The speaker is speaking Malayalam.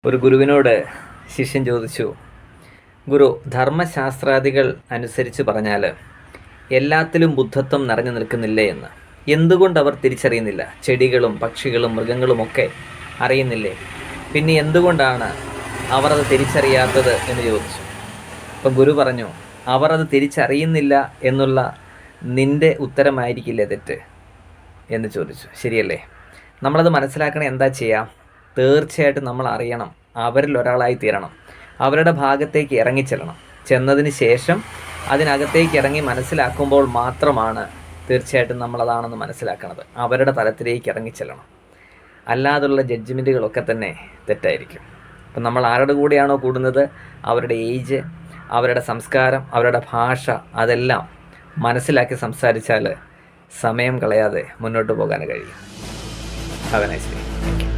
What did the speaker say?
ഒരു ഗുരുവിനോട് ശിഷ്യൻ ചോദിച്ചു, ഗുരു, ധർമ്മശാസ്ത്രാദികൾ അനുസരിച്ച് പറഞ്ഞാൽ എല്ലാത്തിലും ബുദ്ധത്വം നിറഞ്ഞു നിൽക്കുന്നില്ലേ എന്ന്. എന്തുകൊണ്ട് അവർ തിരിച്ചറിയുന്നില്ല? ചെടികളും പക്ഷികളും മൃഗങ്ങളുമൊക്കെ അറിയുന്നില്ലേ? പിന്നെ എന്തുകൊണ്ടാണ് അവർ അത് തിരിച്ചറിയാത്തത് എന്ന് ചോദിച്ചു. അപ്പം ഗുരു പറഞ്ഞു, അവർ അത് തിരിച്ചറിയുന്നില്ല എന്നുള്ള നിൻ്റെ ഉത്തരമായിരിക്കില്ലേ തെറ്റ് എന്ന് ചോദിച്ചു. ശരിയല്ലേ? നമ്മളത് മനസ്സിലാക്കണേ. എന്താ ചെയ്യാം? തീർച്ചയായിട്ടും നമ്മൾ അറിയണം, അവരിൽ ഒരാളായി തീരണം, അവരുടെ ഭാഗത്തേക്ക് ഇറങ്ങിച്ചെല്ലണം. ചെന്നതിന് ശേഷം അതിനകത്തേക്ക് ഇറങ്ങി മനസ്സിലാക്കുമ്പോൾ മാത്രമാണ് തീർച്ചയായിട്ടും നമ്മളതാണെന്ന് മനസ്സിലാക്കണത്. അവരുടെ തലത്തിലേക്ക് ഇറങ്ങിച്ചെല്ലണം. അല്ലാതുള്ള ജഡ്ജ്മെൻറ്റുകളൊക്കെ തന്നെ തെറ്റായിരിക്കും. അപ്പം നമ്മൾ ആരുടെ കൂടെയാണോ കൂടുന്നത്, അവരുടെ ഏജ്, അവരുടെ സംസ്കാരം, അവരുടെ ഭാഷ, അതെല്ലാം മനസ്സിലാക്കി സംസാരിച്ചാൽ സമയം കളയാതെ മുന്നോട്ട് പോകാൻ കഴിയും. Have A nice day. Thank you.